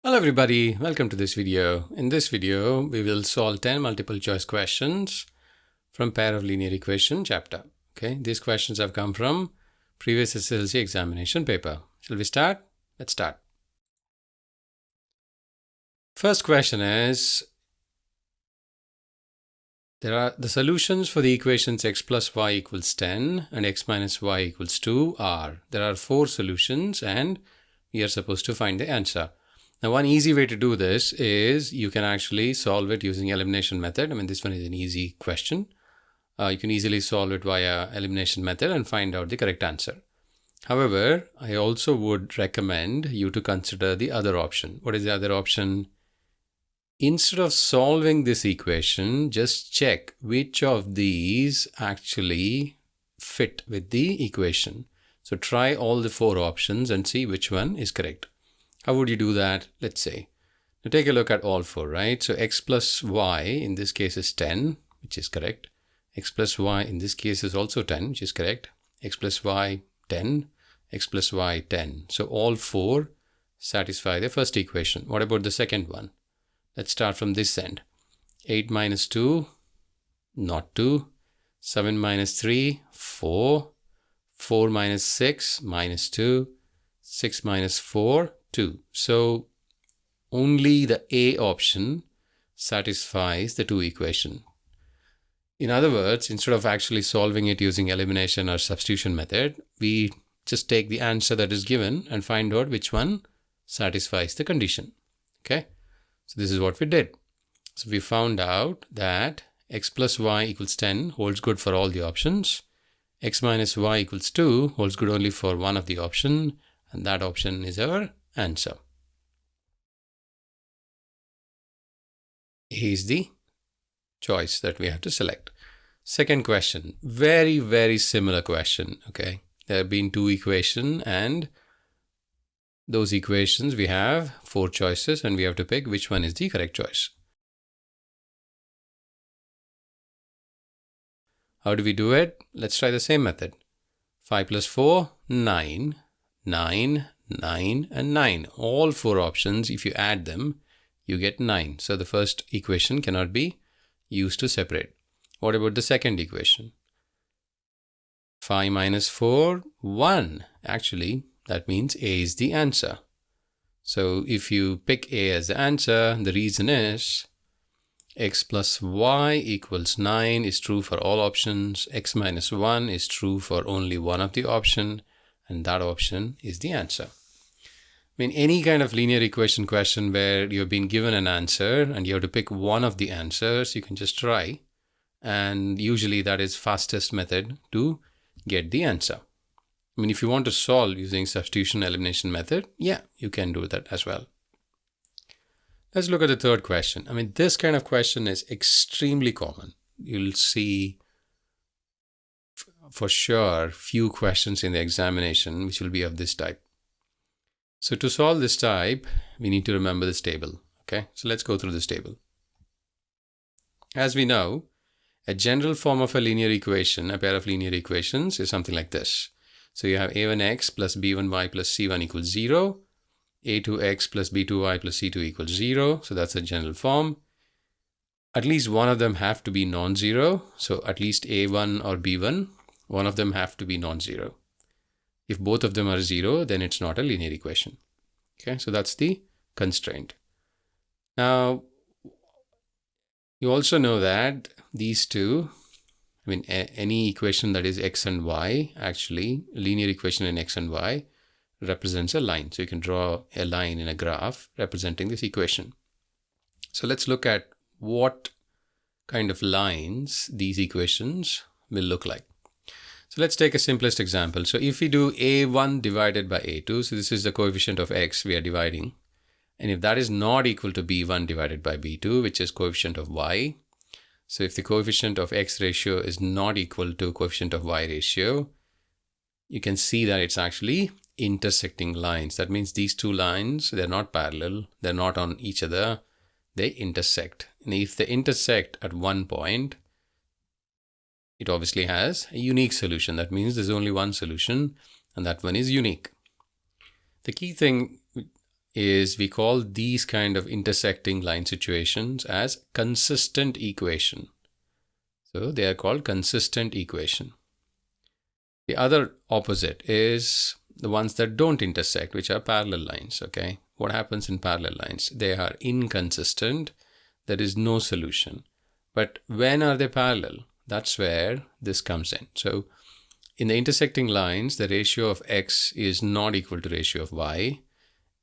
Hello everybody, welcome to this video. In this video, we will solve 10 multiple choice questions from pair of linear equation chapter. Okay, these questions have come from previous SSLC examination paper. Shall we start? Let's start. First question is, there are the solutions for the equations x plus y equals 10 and x minus y equals 2 are, there are 4 solutions and we are supposed to find the answer. Now, one easy way to do this is you can actually solve it using elimination method. This one is an easy question. You can easily solve it via elimination method and find out the correct answer. However, I also would recommend you to consider the other option. What is the other option? Instead of solving this equation, just check which of these actually fit with the equation. So try all the 4 options and see which one is correct. How would you do that? Let's say, now take a look at all 4, right? So x plus y in this case is 10, which is correct. X plus y in this case is also 10, which is correct. X plus y 10, x plus y 10. So all 4 satisfy the first equation. What about the second one? Let's start from this end. 8 minus 2, not 2. 7 minus 3, 4. 4 minus 6, minus 2. 6 minus 4, 2. So only the A option satisfies the 2 equation. In other words, instead of actually solving it using elimination or substitution method, we just take the answer that is given and find out which one satisfies the condition. Okay, so this is what we did. So we found out that x plus y equals 10 holds good for all the options. X minus y equals 2 holds good only for one of the option, and that option is our answer. A is the choice that we have to select. Second question, very similar question. Okay, there have been 2 equations, and those equations we have 4 choices and we have to pick which one is the correct choice. How do we do it? Let's try the same method. 5 plus 4, 9. 9, 9 and 9. All 4 options, if you add them, you get 9. So the first equation cannot be used to separate. What about the second equation? 5 minus 4, 1. Actually, that means A is the answer. So if you pick A as the answer, the reason is x plus y equals 9 is true for all options. X minus 1 is true for only one of the option. And that option is the answer. Any kind of linear equation question where you've been given an answer and you have to pick one of the answers, you can just try. And usually that is fastest method to get the answer. If you want to solve using substitution elimination method, yeah, you can do that as well. Let's look at the third question. This kind of question is extremely common. You'll see for sure few questions in the examination which will be of this type. So to solve this type, we need to remember this table. Okay, so let's go through this table. As we know, a general form of a linear equation, a pair of linear equations, is something like this. So you have a1x plus b1y plus c1 equals 0, a2x plus b2y plus c2 equals 0. So that's a general form. At least one of them have to be non-zero. So at least a1 or b1, one of them have to be non-zero. If both of them are 0, then it's not a linear equation. Okay, so that's the constraint. Now, you also know that these two, any equation that is x and y, actually, linear equation in x and y represents a line. So you can draw a line in a graph representing this equation. So let's look at what kind of lines these equations will look like. So let's take a simplest example. So if we do a1 divided by a2, so this is the coefficient of x we are dividing. And if that is not equal to b1 divided by b2, which is coefficient of y. So if the coefficient of x ratio is not equal to coefficient of y ratio, you can see that it's actually intersecting lines. That means these two lines, they're not parallel, they're not on each other, they intersect. And if they intersect at one point, it obviously has a unique solution. That means there's only one solution, and that one is unique. The key thing is we call these kind of intersecting line situations as consistent equation. So they are called consistent equation. The other opposite is the ones that don't intersect, which are parallel lines. Okay, what happens in parallel lines? They are inconsistent. There is no solution. But when are they parallel? That's where this comes in. So in the intersecting lines, the ratio of x is not equal to ratio of y.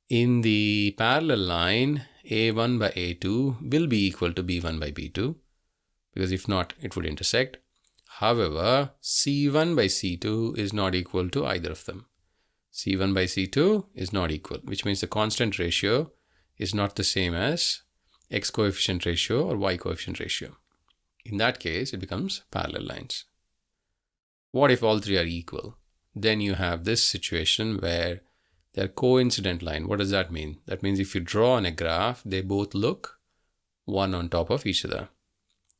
In the parallel line, a1 by a2 will be equal to b1 by b2, because if not, it would intersect. However, c1 by c2 is not equal to either of them. c1 by c2 is not equal, which means the constant ratio is not the same as x coefficient ratio or y coefficient ratio. In that case, it becomes parallel lines. What if all three are equal? Then you have this situation where they're coincident line. What does that mean? That means if you draw on a graph, they both look one on top of each other.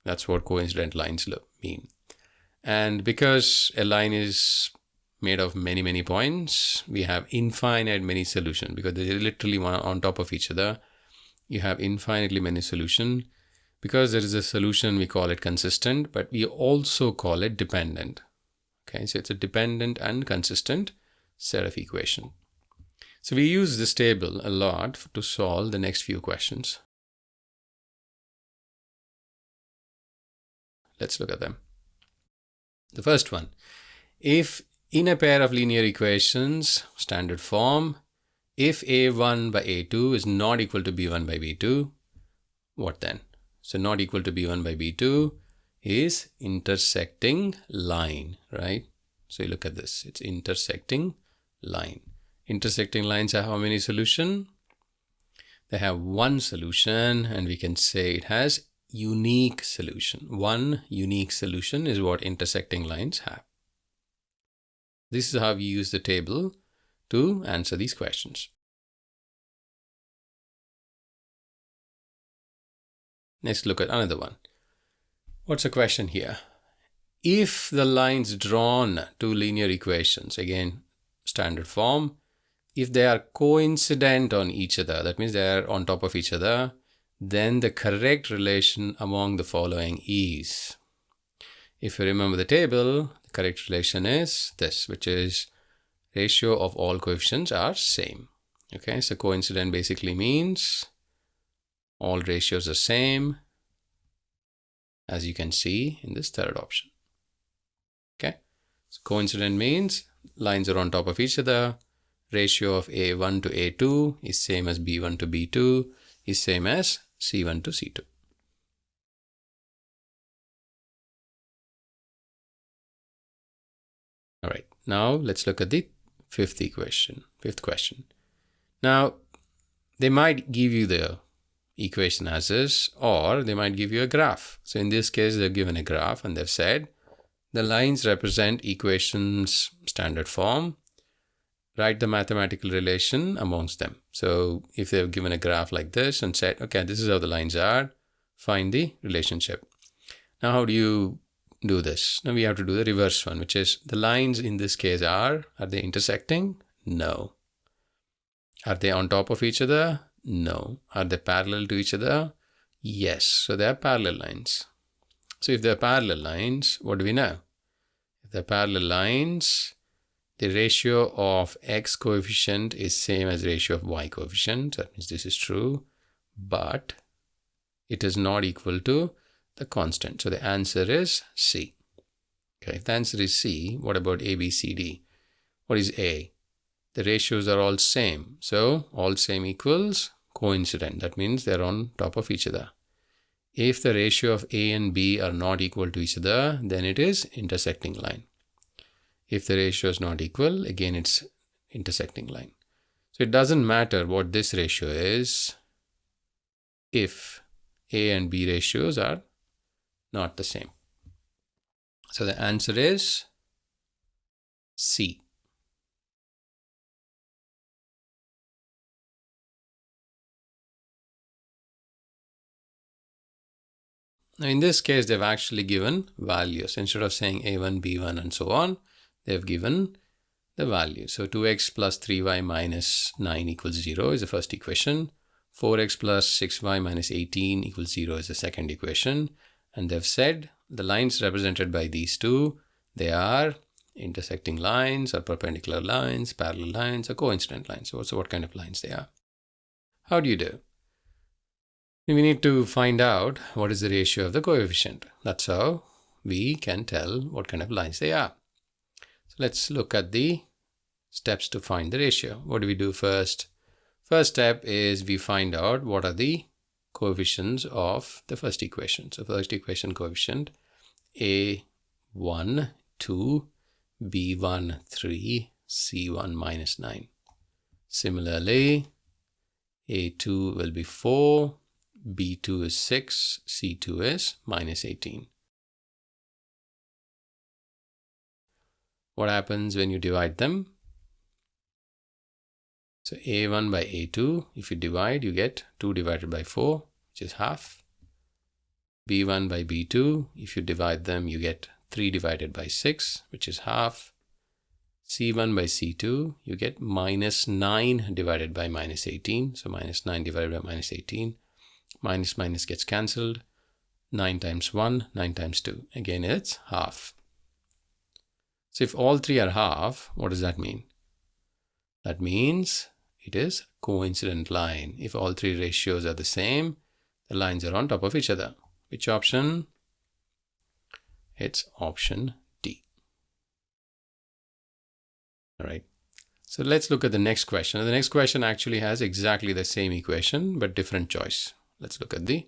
That's what coincident lines mean. And because a line is made of many, many points, we have infinite many solutions because they're literally one on top of each other. You have infinitely many solutions. Because there is a solution, we call it consistent, but we also call it dependent. Okay, so it's a dependent and consistent set of equations. So we use this table a lot to solve the next few questions. Let's look at them. The first one, if in a pair of linear equations, standard form, if a1 by a2 is not equal to b1 by b2, what then? So not equal to b1 by b2 is intersecting line, right? So you look at this, it's intersecting line. Intersecting lines have how many solutions? They have one solution, and we can say it has unique solution. One unique solution is what intersecting lines have. This is how we use the table to answer these questions. Let's look at another one. What's the question here? If the lines drawn to linear equations, again, standard form, if they are coincident on each other, that means they are on top of each other, then the correct relation among the following is. If you remember the table, the correct relation is this, which is ratio of all coefficients are same. Okay, so coincident basically means all ratios are same, as you can see in this third option. Okay, so coincident means lines are on top of each other. Ratio of a1 to a2 is same as b1 to b2 is same as c1 to c2. All right, now let's look at the fifth question. Now, they might give you the equation as is, or they might give you a graph. So in this case, they've given a graph and they've said the lines represent equations standard form. Write the mathematical relation amongst them. So if they've given a graph like this and said, okay, this is how the lines are, find the relationship. Now, how do you do this? Now we have to do the reverse one, which is the lines in this case are they intersecting? No. Are they on top of each other? No. Are they parallel to each other? Yes. So they are parallel lines. So if they're parallel lines, what do we know? If they're parallel lines, the ratio of x coefficient is same as ratio of y coefficient. That means this is true, but it is not equal to the constant. So the answer is C. Okay, if the answer is C, what about A, B, C, D? What is A? The ratios are all same. So all same equals coincident. That means they're on top of each other. If the ratio of A and B are not equal to each other, then it is intersecting line. If the ratio is not equal, again, it's intersecting line. So it doesn't matter what this ratio is if A and B ratios are not the same. So the answer is C. Now in this case, they've actually given values. Instead of saying A1, B1 and so on, they've given the value. So 2x plus 3y minus 9 equals 0 is the first equation. 4x plus 6y minus 18 equals 0 is the second equation. And they've said the lines represented by these two, they are intersecting lines or perpendicular lines, parallel lines or coincident lines. So what kind of lines they are. How do you do? We need to find out what is the ratio of the coefficient. That's how we can tell what kind of lines they are. So let's look at the steps to find the ratio. What do we do first? First step is we find out what are the coefficients of the first equation. So first equation coefficient A1, 2, B1, 3, C1 minus 9. Similarly, A2 will be 4, B2 is 6, C2 is minus 18. What happens when you divide them? So A1 by A2, if you divide, you get 2 divided by 4, which is half. B1 by B2, if you divide them, you get 3 divided by 6, which is half. C1 by C2, you get minus 9 divided by minus 18. So minus 9 divided by minus 18. Minus minus gets cancelled. 9 times 1, 9 times 2. Again, it's half. So if all three are half, what does that mean? That means it is coincident line. If all three ratios are the same, the lines are on top of each other. Which option? It's option D. All right. So let's look at the next question. The next question actually has exactly the same equation, but different choice. Let's look at the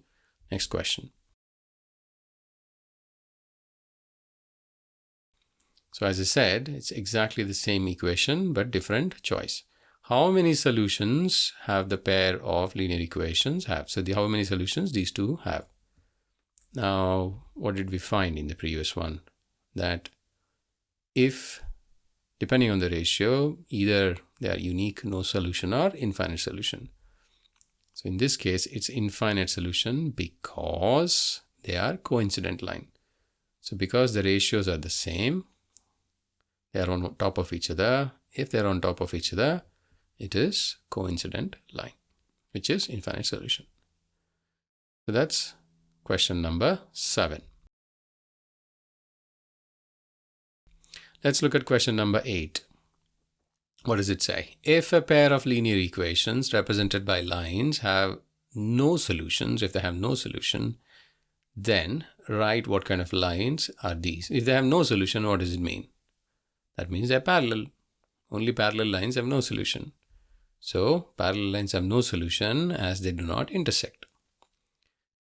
next question. So as I said, it's exactly the same equation, but different choice. How many solutions have the pair of linear equations have? So how many solutions these two have? Now, what did we find in the previous one? That if, depending on the ratio, either they are unique no solution or infinite solution. So in this case, it's infinite solution because they are coincident line. So because the ratios are the same, they are on top of each other. If they're on top of each other, it is coincident line, which is infinite solution. So that's question number 7. Let's look at question number 8. What does it say? If a pair of linear equations represented by lines have no solutions, if they have no solution, then write what kind of lines are these. If they have no solution, what does it mean? That means they're parallel. Only parallel lines have no solution. So parallel lines have no solution as they do not intersect.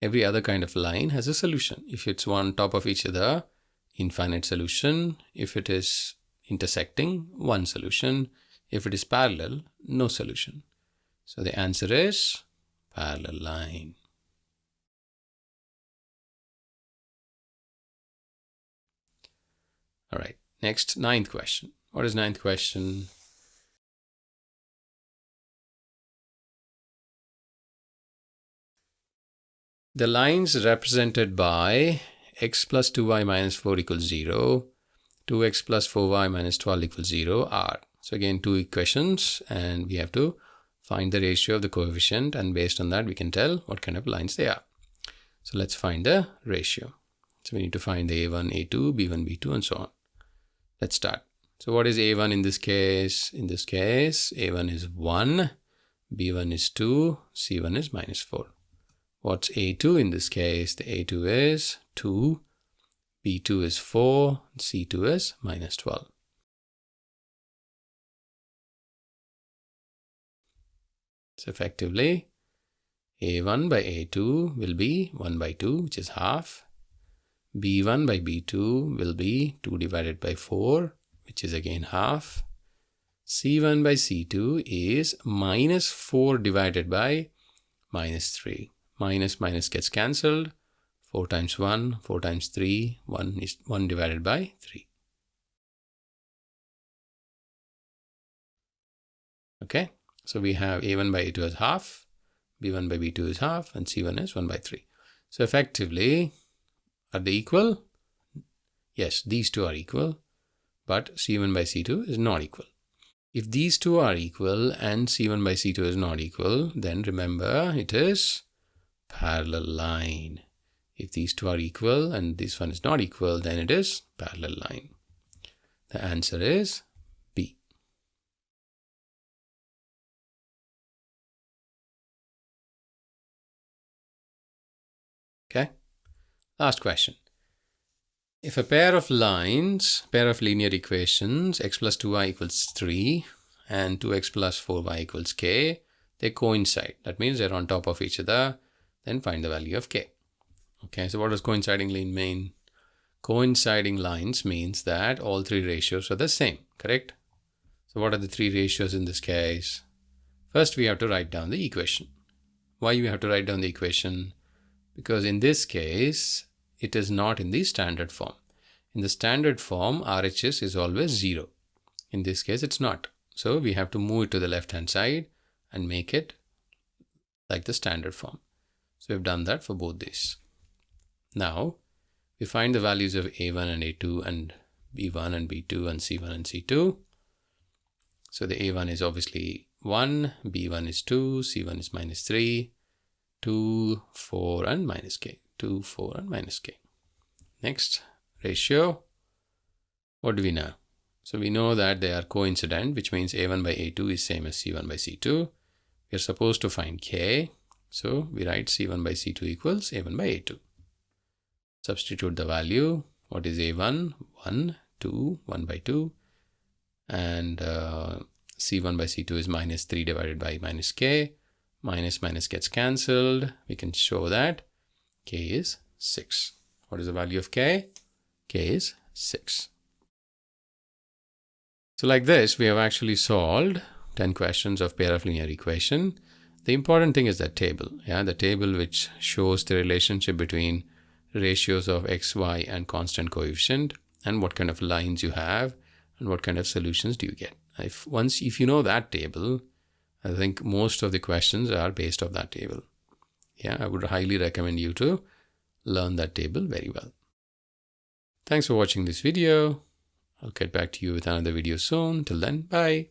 Every other kind of line has a solution. If it's one top of each other, infinite solution. If it is intersecting, one solution. If it is parallel, no solution. So the answer is parallel line. All right, next, 9th question. What is 9th question? The lines represented by x plus 2y minus 4 equals 0, 2x plus 4y minus 12 equals 0 are. So again, two equations, and we have to find the ratio of the coefficient, and based on that, we can tell what kind of lines they are. So let's find the ratio. So we need to find the A1, A2, B1, B2, and so on. Let's start. So what is A1 in this case? In this case, A1 is 1, B1 is 2, C1 is minus 4. What's A2 in this case? The A2 is 2, B2 is 4, C2 is minus 12. So effectively, A1 by A2 will be 1 by 2, which is half. B1 by B2 will be 2 divided by 4, which is again half. C1 by C2 is minus 4 divided by minus 3. Minus minus gets cancelled. 4 times 1, 4 times 3, 1 is 1 divided by 3. Okay, so we have A1 by A2 as half, B1 by B2 is half, and C1 is 1 by 3. So effectively, are they equal? Yes, these two are equal, but C1 by C2 is not equal. If these two are equal and C1 by C2 is not equal, then remember it is parallel line. If these two are equal and this one is not equal, then it is parallel line. The answer is B. Okay. Last question. If a pair of linear equations, x plus 2y equals 3 and 2x plus 4y equals k, they coincide. That means they're on top of each other. Then find the value of k. Okay, so what does coinciding line mean? Coinciding lines means that all three ratios are the same, correct? So what are the three ratios in this case? First, we have to write down the equation. Why we have to write down the equation? Because in this case, it is not in the standard form. In the standard form, RHS is always 0. In this case, it's not. So we have to move it to the left-hand side and make it like the standard form. So we've done that for both these. Now, we find the values of A1 and A2 and B1 and B2 and C1 and C2. So the A1 is obviously 1, B1 is 2, C1 is minus 3, 2, 4 and minus k. 2, 4 and minus k. Next, ratio. What do we know? So we know that they are coincident, which means A1 by A2 is same as C1 by C2. We are supposed to find k. So we write C1 by C2 equals A1 by A2. Substitute the value. What is A1? 1, 2, 1 by 2. And C1 by C2 is minus 3 divided by minus k. Minus gets cancelled. We can show that k is 6. What is the value of k? K is 6. So like this, we have actually solved 10 questions of pair of linear equation. The important thing is that table. Yeah, the table which shows the relationship between ratios of x, y, and constant coefficient, and what kind of lines you have, and what kind of solutions do you get. If you know that table, I think most of the questions are based off that table. Yeah, I would highly recommend you to learn that table very well. Thanks for watching this video. I'll get back to you with another video soon. Till then, bye.